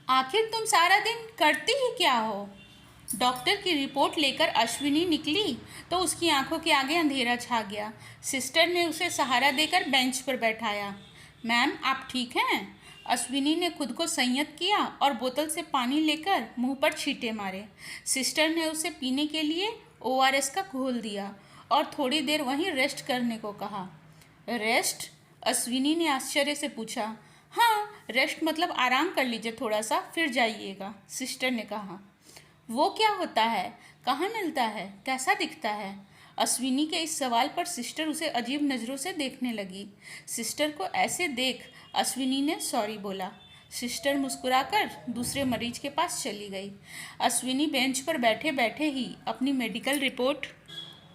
आखिर तुम सारा दिन करती ही क्या हो? डॉक्टर की रिपोर्ट लेकर अश्विनी निकली तो उसकी आंखों के आगे अंधेरा छा गया। सिस्टर ने उसे सहारा देकर बेंच पर बैठाया। मैम, आप ठीक हैं? अश्विनी ने खुद को संयत किया और बोतल से पानी लेकर मुंह पर छींटे मारे। सिस्टर ने उसे पीने के लिए ओआरएस का घोल दिया और थोड़ी देर वहीं रेस्ट करने को कहा। रेस्ट? अश्विनी ने आश्चर्य से पूछा। हाँ, रेस्ट मतलब आराम कर लीजिए थोड़ा सा, फिर जाइएगा, सिस्टर ने कहा। वो क्या होता है? कहाँ मिलता है? कैसा दिखता है? अश्विनी के इस सवाल पर सिस्टर उसे अजीब नज़रों से देखने लगी। सिस्टर को ऐसे देख अश्विनी ने सॉरी बोला। सिस्टर मुस्कुराकर दूसरे मरीज के पास चली गई। अश्विनी बेंच पर बैठे बैठे ही अपनी मेडिकल रिपोर्ट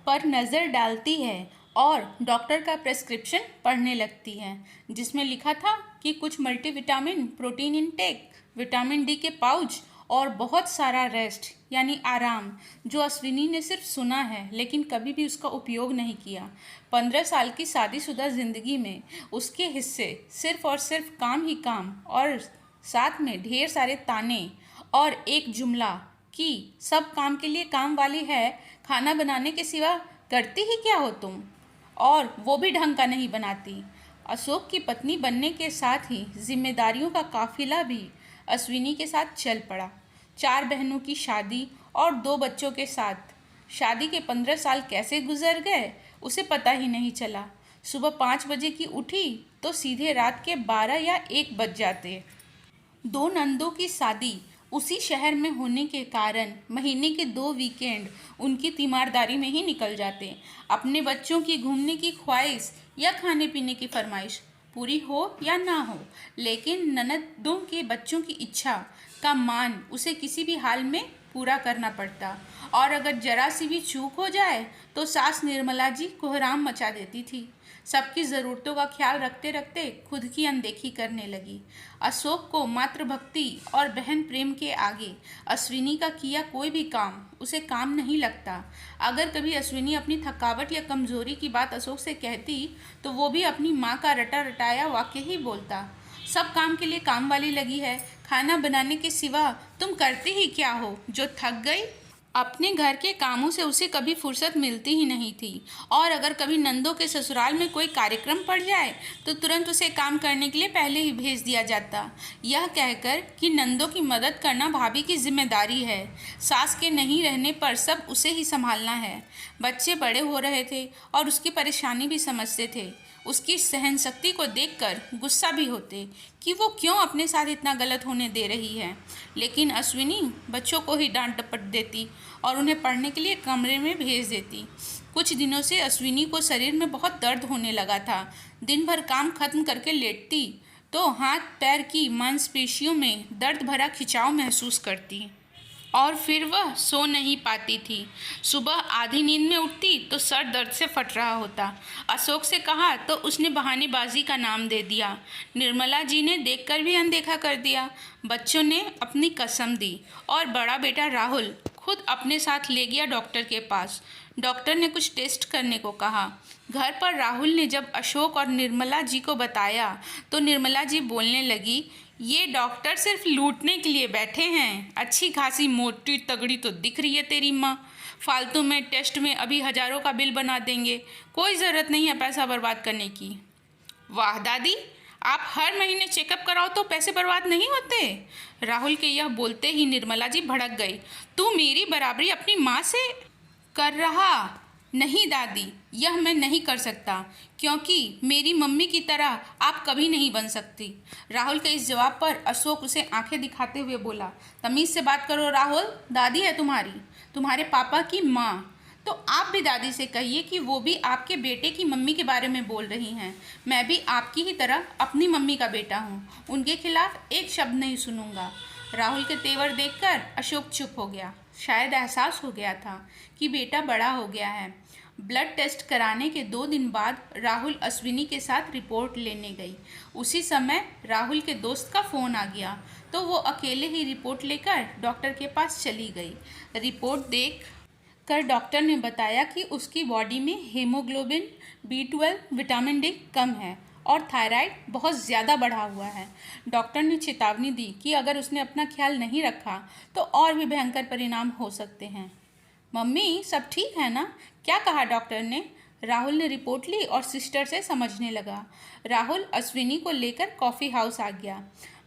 पर नज़र डालती है और डॉक्टर का प्रेस्क्रिप्शन पढ़ने लगती है, जिसमें लिखा था कि कुछ multivitamin, protein intake, vitamin D के पाउच और बहुत सारा रेस्ट यानी आराम, जो अश्विनी ने सिर्फ सुना है लेकिन कभी भी उसका उपयोग नहीं किया। 15 साल की शादीशुदा ज़िंदगी में उसके हिस्से सिर्फ और सिर्फ काम ही काम, और साथ में ढेर सारे ताने और एक जुमला कि सब काम के लिए काम वाली है, खाना बनाने के सिवा करती ही क्या हो तुम, और वो भी ढंग का नहीं बनाती। अशोक की पत्नी बनने के साथ ही जिम्मेदारियों का काफिला भी अश्विनी के साथ चल पड़ा। 4 बहनों की शादी और 2 बच्चों के साथ शादी के 15 साल कैसे गुजर गए उसे पता ही नहीं चला। सुबह 5 बजे की उठी तो सीधे रात के 12 या 1 बज जाते। 2 नंदों की शादी उसी शहर में होने के कारण महीने के 2 वीकेंड उनकी तीमारदारी में ही निकल जाते। अपने बच्चों की घूमने की ख्वाहिश या खाने पीने की फरमाइश पूरी हो या ना हो, लेकिन ननदों के बच्चों की इच्छा का मान उसे किसी भी हाल में पूरा करना पड़ता, और अगर जरा सी भी चूक हो जाए तो सास निर्मला जी कोहराम मचा देती थी। सबकी ज़रूरतों का ख्याल रखते रखते खुद की अनदेखी करने लगी। अशोक को मातृभक्ति और बहन प्रेम के आगे अश्विनी का किया कोई भी काम उसे काम नहीं लगता। अगर कभी अश्विनी अपनी थकावट या कमज़ोरी की बात अशोक से कहती तो वो भी अपनी माँ का रटा रटाया वाक्य ही बोलता। सब काम के लिए काम वाली लगी है, खाना बनाने के सिवा तुम करती ही क्या हो जो थक गई? अपने घर के कामों से उसे कभी फुर्सत मिलती ही नहीं थी, और अगर कभी नंदों के ससुराल में कोई कार्यक्रम पड़ जाए तो तुरंत उसे काम करने के लिए पहले ही भेज दिया जाता, यह कहकर कि नंदों की मदद करना भाभी की जिम्मेदारी है, सास के नहीं रहने पर सब उसे ही संभालना है। बच्चे बड़े हो रहे थे और उसकी परेशानी भी समझते थे। उसकी सहन शक्ति को देखकर गुस्सा भी होते कि वो क्यों अपने साथ इतना गलत होने दे रही है, लेकिन अश्विनी बच्चों को ही डांट डपट देती और उन्हें पढ़ने के लिए कमरे में भेज देती। कुछ दिनों से अश्विनी को शरीर में बहुत दर्द होने लगा था। दिन भर काम खत्म करके लेटती तो हाथ पैर की मांसपेशियों में दर्द भरा खिंचाव महसूस करती और फिर वह सो नहीं पाती थी। सुबह आधी नींद में उठती तो सर दर्द से फट रहा होता। अशोक से कहा तो उसने बहानेबाजी का नाम दे दिया। निर्मला जी ने देखकर भी अनदेखा कर दिया। बच्चों ने अपनी कसम दी और बड़ा बेटा राहुल खुद अपने साथ ले गया डॉक्टर के पास। डॉक्टर ने कुछ टेस्ट करने को कहा। घर पर राहुल ने जब अशोक और निर्मला जी को बताया तो निर्मला जी बोलने लगी, ये डॉक्टर सिर्फ लूटने के लिए बैठे हैं। अच्छी खासी मोटी तगड़ी तो दिख रही है तेरी माँ, फालतू में टेस्ट में अभी हज़ारों का बिल बना देंगे, कोई ज़रूरत नहीं है पैसा बर्बाद करने की। वाह दादी, आप हर महीने चेकअप कराओ तो पैसे बर्बाद नहीं होते? राहुल के यह बोलते ही निर्मला जी भड़क गई। तू मेरी बराबरी अपनी माँ से कर रहा? नहीं दादी, यह मैं नहीं कर सकता, क्योंकि मेरी मम्मी की तरह आप कभी नहीं बन सकती। राहुल के इस जवाब पर अशोक उसे आंखें दिखाते हुए बोला, तमीज़ से बात करो राहुल, दादी है तुम्हारी, तुम्हारे पापा की माँ। तो आप भी दादी से कहिए कि वो भी आपके बेटे की मम्मी के बारे में बोल रही हैं। मैं भी आपकी ही तरह अपनी मम्मी का बेटा हूँ, उनके खिलाफ एक शब्द नहीं सुनूंगा। राहुल के तेवर देखकर अशोक चुप हो गया। शायद एहसास हो गया था कि बेटा बड़ा हो गया है। ब्लड टेस्ट कराने के 2 दिन बाद राहुल अश्विनी के साथ रिपोर्ट लेने गई। उसी समय राहुल के दोस्त का फ़ोन आ गया तो वो अकेले ही रिपोर्ट लेकर डॉक्टर के पास चली गई। रिपोर्ट देख कर डॉक्टर ने बताया कि उसकी बॉडी में हीमोग्लोबिन, B12, विटामिन डी कम है और थायराइड बहुत ज़्यादा बढ़ा हुआ है। डॉक्टर ने चेतावनी दी कि अगर उसने अपना ख्याल नहीं रखा तो और भी भयंकर परिणाम हो सकते हैं। मम्मी, सब ठीक है ना? क्या कहा डॉक्टर ने? राहुल ने रिपोर्ट ली और सिस्टर से समझने लगा। राहुल अश्विनी को लेकर कॉफ़ी हाउस आ गया।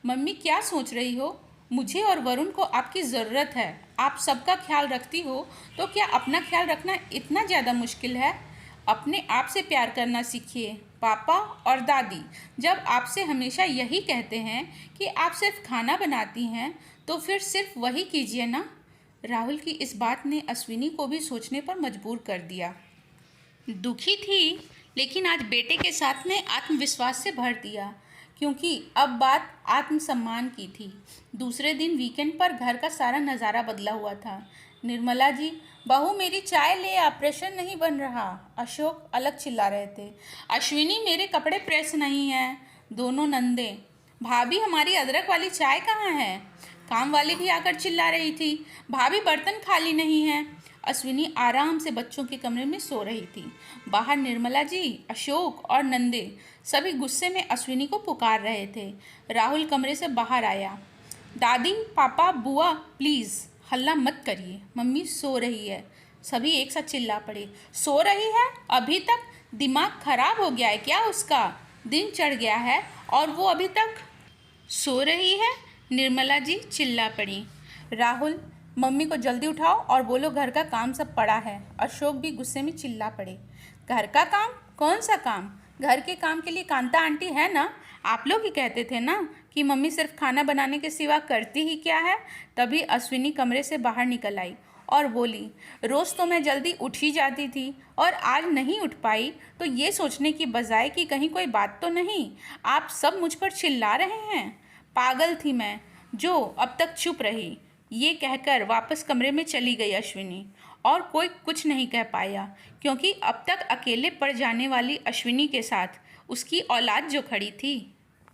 मम्मी, क्या सोच रही हो? मुझे और वरुण को आपकी ज़रूरत है। आप सबका ख्याल रखती हो तो क्या अपना ख्याल रखना इतना ज़्यादा मुश्किल है? अपने आप से प्यार करना सीखिए। पापा और दादी जब आपसे हमेशा यही कहते हैं कि आप सिर्फ खाना बनाती हैं, तो फिर सिर्फ वही कीजिए ना। राहुल की इस बात ने अश्विनी को भी सोचने पर मजबूर कर दिया। दुखी थी, लेकिन आज बेटे के साथ में आत्मविश्वास से भर दिया, क्योंकि अब बात आत्मसम्मान की थी। दूसरे दिन वीकेंड पर घर का सारा नज़ारा बदला हुआ था। निर्मला जी, बहू मेरी चाय ले आ, प्रेशर नहीं बन रहा। अशोक अलग चिल्ला रहे थे। अश्विनी, मेरे कपड़े प्रेस नहीं हैं। दोनों नंदे। भाभी, हमारी अदरक वाली चाय कहाँ है? काम वाली भी आकर चिल्ला रही थी। भाभी, बर्तन खाली नहीं हैं। अश्विनी आराम से बच्चों के कमरे में सो रही थी। बाहर निर्मला जी, अशोक और नंदे सभी गुस्से में अश्विनी को पुकार रहे थे। राहुल कमरे से बाहर आया। दादी, पापा, बुआ, प्लीज़ हल्ला मत करिए, मम्मी सो रही है। सभी एक साथ चिल्ला पड़े। सो रही है? अभी तक? दिमाग खराब हो गया है क्या उसका? दिन चढ़ गया है और वो अभी तक सो रही है? निर्मला जी चिल्ला पड़ी। राहुल, मम्मी को जल्दी उठाओ और बोलो घर का काम सब पड़ा है। अशोक भी गुस्से में चिल्ला पड़े। घर का काम? कौन सा काम? घर के काम के लिए कांता आंटी है ना? आप लोग ही कहते थे ना कि मम्मी सिर्फ खाना बनाने के सिवा करती ही क्या है। तभी अश्विनी कमरे से बाहर निकल आई और बोली, रोज़ तो मैं जल्दी उठ ही जाती थी और आज नहीं उठ पाई तो ये सोचने की बजाय कि कहीं कोई बात तो नहीं, आप सब मुझ पर चिल्ला रहे हैं। पागल थी मैं जो अब तक चुप रही। ये कहकर वापस कमरे में चली गई अश्विनी, और कोई कुछ नहीं कह पाया, क्योंकि अब तक अकेले पड़ जाने वाली अश्विनी के साथ उसकी औलाद जो खड़ी थी।